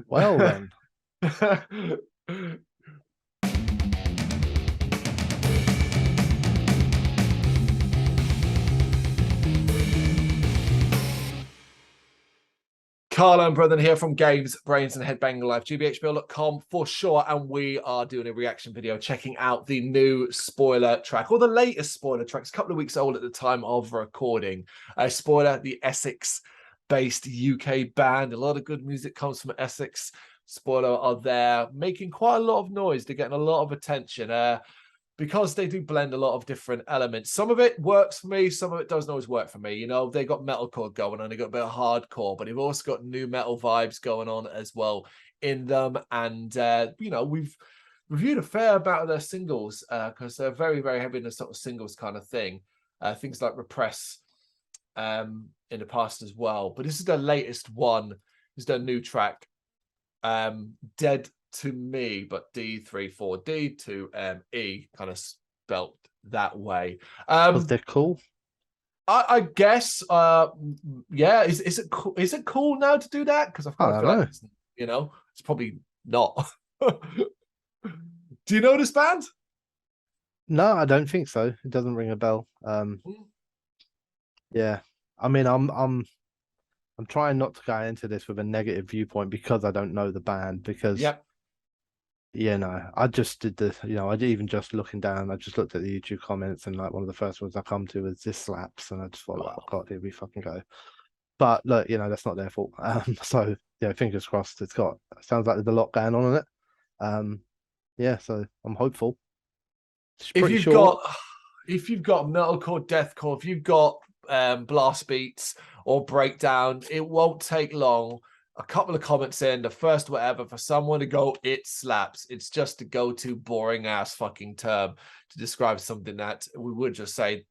Well then. Carlo and Brethren here from Games, Brains and Headbanging Life, gbhblofficial.com for sure. And we are doing a reaction video checking out the new spoiler track, or the latest spoiler track. It's a couple of weeks old at the time of recording. Spoiler, the Essex-based UK band. A lot of good music comes from Essex. Spoiler are there, making quite a lot of noise. They're getting a lot of attention. Because they do blend a lot of different elements. Some of it works for me, some of it doesn't always work for me. You know, they got metalcore going on, they got a bit of hardcore, but they've also got new metal vibes going on as well in them. And, you know, we've reviewed a fair amount of their singles because they're very, very heavy in the sort of singles kind of thing. Things like Repress in the past as well. But this is their latest one. This is their new track, Dead to Me, but D34D2M3 kind of spelt that way. Because they're cool. I guess, yeah. Is it cool? Is it cool now to do that? Because I feel like it's, you know, it's probably not. Do you know this band? No, I don't think so. It doesn't ring a bell. Yeah, I mean, I'm trying not to go into this with a negative viewpoint because I don't know the band. Because yeah, no, I just did the, you know, I did even just looking down, I just looked at the YouTube comments, and like one of the first ones I come to was this slaps, and I just thought, oh god, here we fucking go. But look, you know, that's not their fault. So yeah, fingers crossed. It sounds like there's a lot going on in it. Yeah, so I'm hopeful. If you've got metalcore, deathcore, if you've got blast beats or breakdown, it won't take long. A couple of comments in, the first whatever, for someone to go, it slaps. It's just a go-to boring ass fucking term to describe something that we would just say.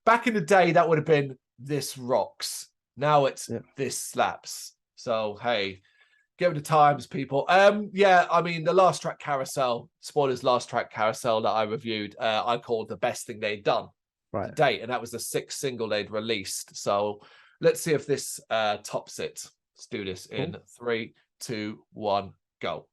Back in the day, that would have been this rocks. Now it's this slaps. So hey, give it the times, people. Yeah, I mean, the last track, Carousel, spoilers, last track, Carousel, that I reviewed, I called the best thing they'd done to date, and that was the 6th single they'd released. So let's see if this tops it. Let's do this in 3, 2, 1, go.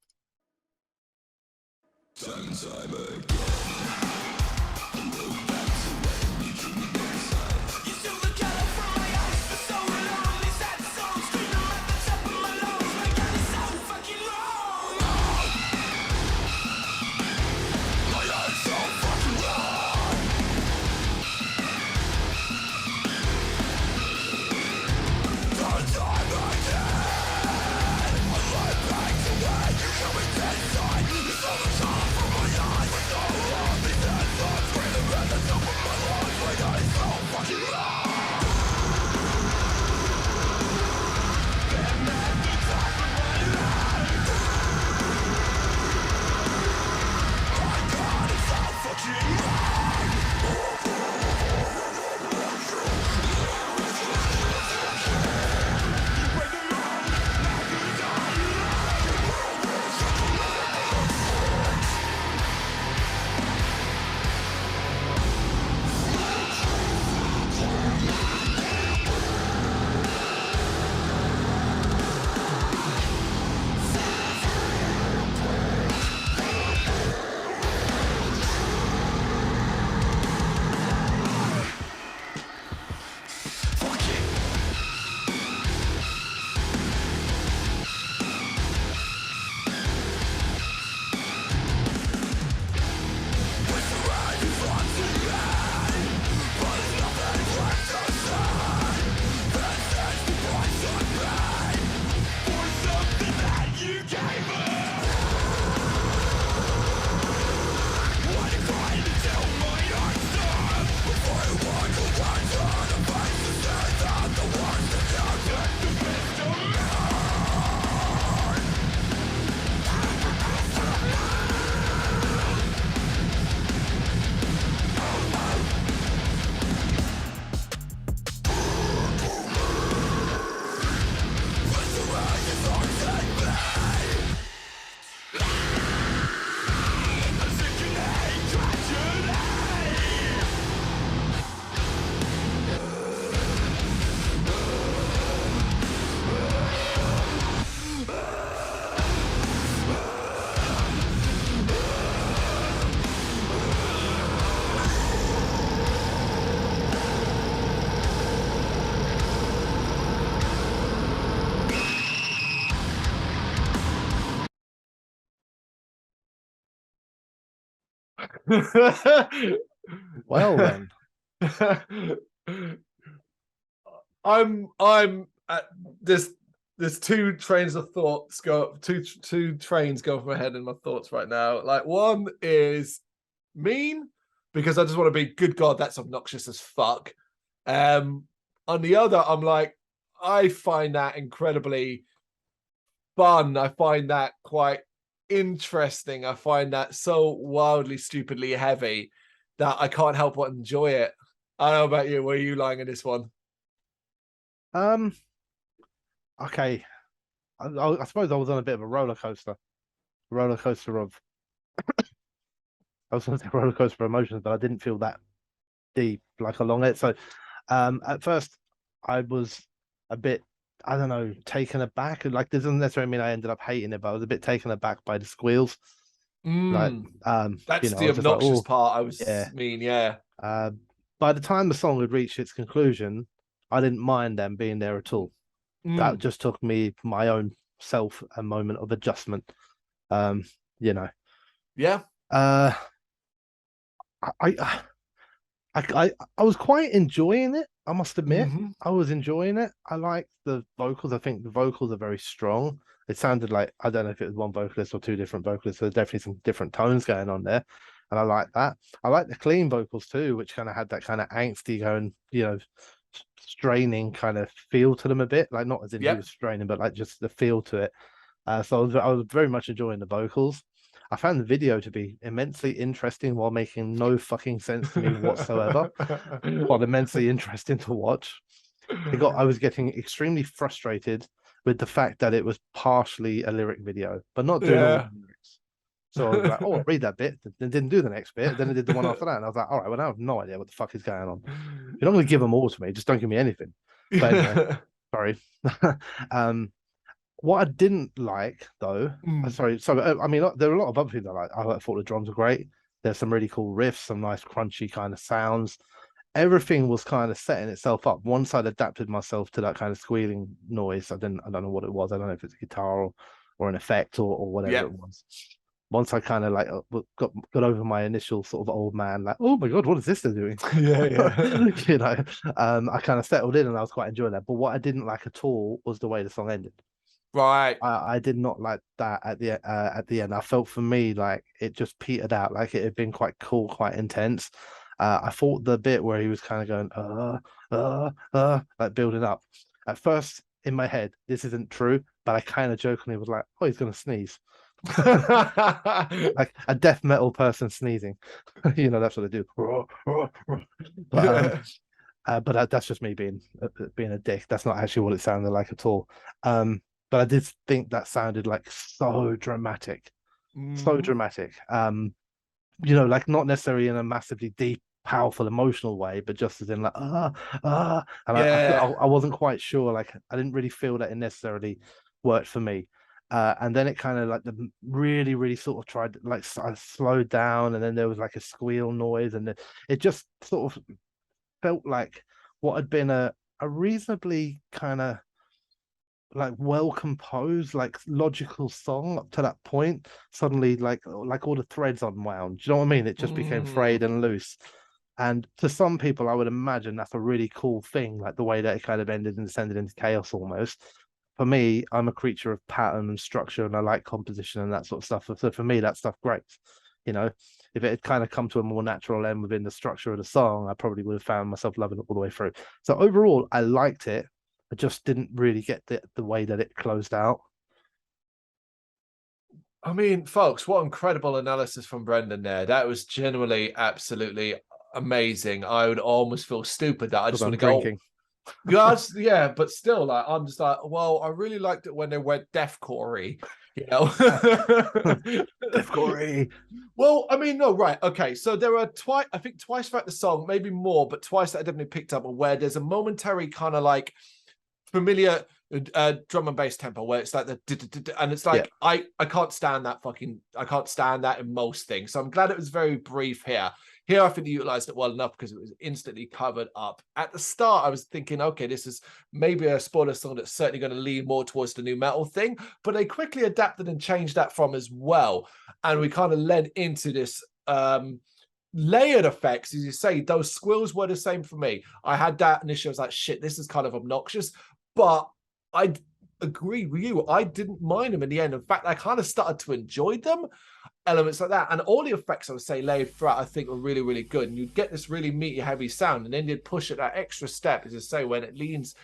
Well then, there's two trains of thoughts two trains go through my head in my thoughts right now. Like, one is mean because I just want to be, good God, that's obnoxious as fuck. On the other, I'm like, I find that incredibly fun. I find that quite interesting. I find that so wildly, stupidly heavy that I can't help but enjoy it. I don't know about you. Where are you lying in this one? Okay. I suppose I was on a bit of a roller coaster of I was going to say roller coaster of emotions, but I didn't feel that deep like along it. So at first I was a bit, I don't know, taken aback. Like, this doesn't necessarily mean I ended up hating it, but I was a bit taken aback by the squeals. Like, that's you know, the obnoxious like, part. I was yeah. yeah. By the time the song had reached its conclusion, I didn't mind them being there at all. That just took me, my own self, a moment of adjustment. You know. Yeah. I was quite enjoying it. I must admit, I was enjoying it. I like the vocals. I think the vocals are very strong. It sounded like, I don't know if it was one vocalist or two different vocalists. So there's definitely some different tones going on there, and I like that. I like the clean vocals too, which kind of had that kind of angsty going, you know, straining kind of feel to them a bit. Like, not as in he was straining, but like just the feel to it. So I was very much enjoying the vocals. I found the video to be immensely interesting while making no fucking sense to me whatsoever, but immensely interesting to watch. I was getting extremely frustrated with the fact that it was partially a lyric video, but not doing all the lyrics. So I was like, oh, I'll read that bit, then didn't do the next bit, then I did the one after that. And I was like, all right, well, I have no idea what the fuck is going on. You're not going to give them all to me, just don't give me anything. But anyway, sorry. What I didn't like, though, sorry, so I mean, there are a lot of other things I like. I thought the drums were great. There's some really cool riffs, some nice crunchy kind of sounds. Everything was kind of setting itself up. Once I'd adapted myself to that kind of squealing noise, I don't know what it was. I don't know if it's a guitar or an effect or whatever it was. Once I kind of like got over my initial sort of old man, like, oh my God, what is this they're doing? You know, I kind of settled in and I was quite enjoying that. But what I didn't like at all was the way the song ended. Right. I did not like that at the end. I felt, for me, like it just petered out. Like, it had been quite cool, quite intense. I thought the bit where he was kind of going, like building up. At first, in my head, this isn't true, but I kind of jokingly was like, oh, he's gonna sneeze. Like a death metal person sneezing. You know, that's what they do. But that's just me being a dick. That's not actually what it sounded like at all. But I did think that sounded like so dramatic. So dramatic. You know, like not necessarily in a massively deep, powerful, emotional way, but just as in like and I wasn't quite sure. Like, I didn't really feel that it necessarily worked for me. And then it kind of like the really, really sort of tried, like, I slowed down, and then there was like a squeal noise, and it just sort of felt like what had been a reasonably kind of like well composed, like logical song up to that point, suddenly like all the threads unwound. Do you know what I mean? It just became frayed and loose. And to some people, I would imagine that's a really cool thing, like the way that it kind of ended and descended into chaos almost. For me, I'm a creature of pattern and structure, and I like composition and that sort of stuff. So for me, that stuff great. You know, if it had kind of come to a more natural end within the structure of the song, I probably would have found myself loving it all the way through. So overall, I liked it. I just didn't really get the way that it closed out. I mean, folks, what incredible analysis from Brendan there. That was genuinely absolutely amazing. I would almost feel stupid that I just want to drinking. Go. Yeah, but still, like, I'm just like, well, I really liked it when they went deathcore-y, you know. Deathcore-y. Well, I mean, no, right, okay. So there are twice throughout the song, maybe more, but twice that I definitely picked up on, where there's a momentary kind of like familiar drum and bass tempo where it's like and it's like, I can't stand that I can't stand that in most things. So I'm glad it was very brief here. Here, I think they utilized it well enough because it was instantly covered up. At the start, I was thinking, okay, this is maybe a spoiler song that's certainly going to lean more towards the new metal thing, but they quickly adapted and changed that from as well. And we kind of led into this layered effects, as you say. Those squills were the same for me. I had that initially. I was like, shit, this is kind of obnoxious. But I agree with you. I didn't mind them in the end. In fact, I kind of started to enjoy them. Elements like that. And all the effects, I would say, layered throughout, I think were really, really good. And you'd get this really meaty, heavy sound. And then you'd push it that extra step, as you say, when it leans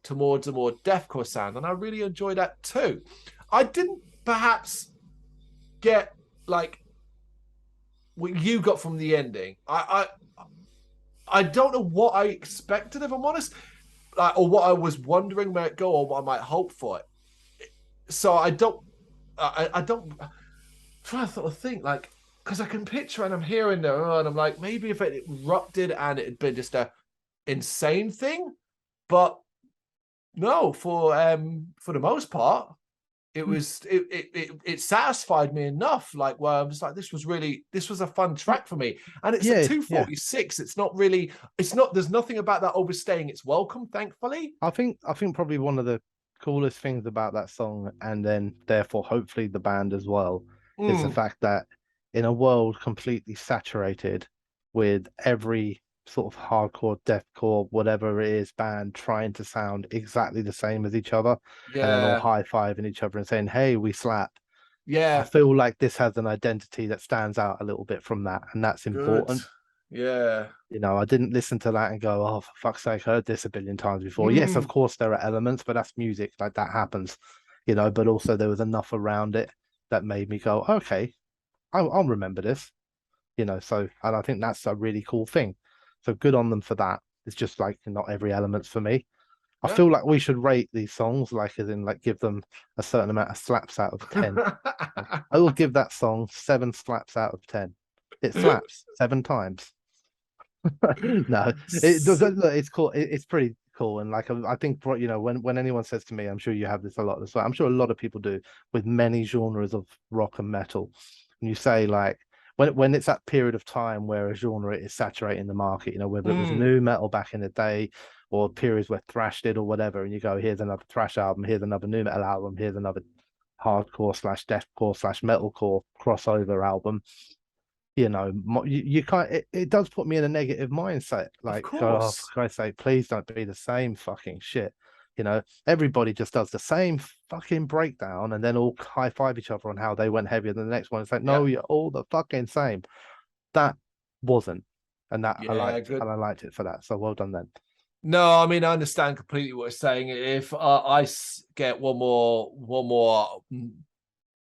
towards a more deathcore sound. And I really enjoy that too. I didn't perhaps get like what you got from the ending. I don't know what I expected, if I'm honest, or what I was wondering where it go, or what I might hope for it. So I don't try to think, like, because I can picture and I'm hearing there, and I'm like, maybe if it erupted and it had been just a insane thing, but no, for the most part, it was it satisfied me enough. Like, where I'm just like, this was a fun track for me, and it's a 246. It's not really, there's nothing about that overstaying its welcome, thankfully. I think probably one of the coolest things about that song, and then therefore hopefully the band as well, is the fact that in a world completely saturated with every sort of hardcore, deathcore, whatever it is, band trying to sound exactly the same as each other, and then all high-fiving each other and saying, hey, we slap. I feel like this has an identity that stands out a little bit from that, and that's important. Yeah. You know, I didn't listen to that and go, oh, for fuck's sake, I heard this a billion times before. Yes, of course there are elements, but that's music, like that happens, you know, but also there was enough around it that made me go, okay, I'll remember this, you know. So, and I think that's a really cool thing. So good on them for that. It's just like not every element's for me. I feel like we should rate these songs, like as in like give them a certain amount of slaps out of 10. I will give that song 7 slaps out of 10. It slaps 7 times. No, it does. It's cool. It's pretty cool. And like I think, you know, when anyone says to me, I'm sure you have this a lot as well. I'm sure a lot of people do with many genres of rock and metal. And you say like, when it's that period of time where a genre is saturating the market, you know, whether it was new metal back in the day or periods where thrash did or whatever, and you go, here's another thrash album, here's another new metal album, here's another hardcore / deathcore / metalcore crossover album. You know, you can't. It does put me in a negative mindset. Like, oh, for Christ's sake, please don't be the same fucking shit. You know, everybody just does the same fucking breakdown and then all high five each other on how they went heavier than the next one. It's like, no, you're all the fucking same. That wasn't, and that I liked it for that. So well done then. No, I mean, I understand completely what you're saying. If I get one more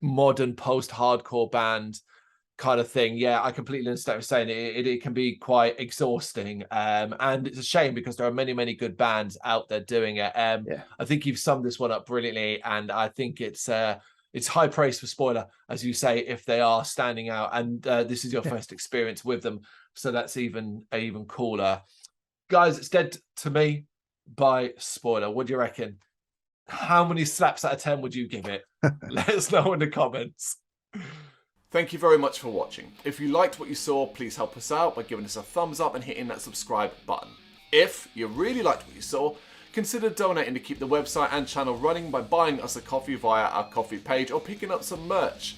modern post-hardcore band kind of thing, I completely understand what you're saying. It can be quite exhausting, and it's a shame because there are many good bands out there doing it. I think you've summed this one up brilliantly, and I think it's high praise for Spoiler, as you say, if they are standing out, and this is your first experience with them, so that's even cooler. Guys, it's Dead to Me by Spoiler. What do you reckon? How many slaps out of 10 would you give it? Let us know in the comments. Thank you very much for watching. If you liked what you saw, please help us out by giving us a thumbs up and hitting that subscribe button. If you really liked what you saw, consider donating to keep the website and channel running by buying us a coffee via our coffee page or picking up some merch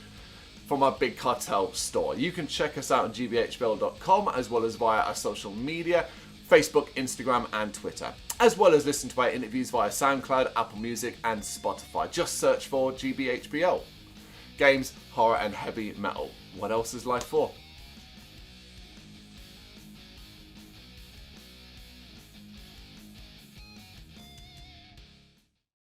from our Big Cartel store. You can check us out on gbhbl.com as well as via our social media, Facebook, Instagram and Twitter, as well as listen to our interviews via SoundCloud, Apple Music and Spotify. Just search for GBHBL. Games, horror and heavy metal. What else is life for?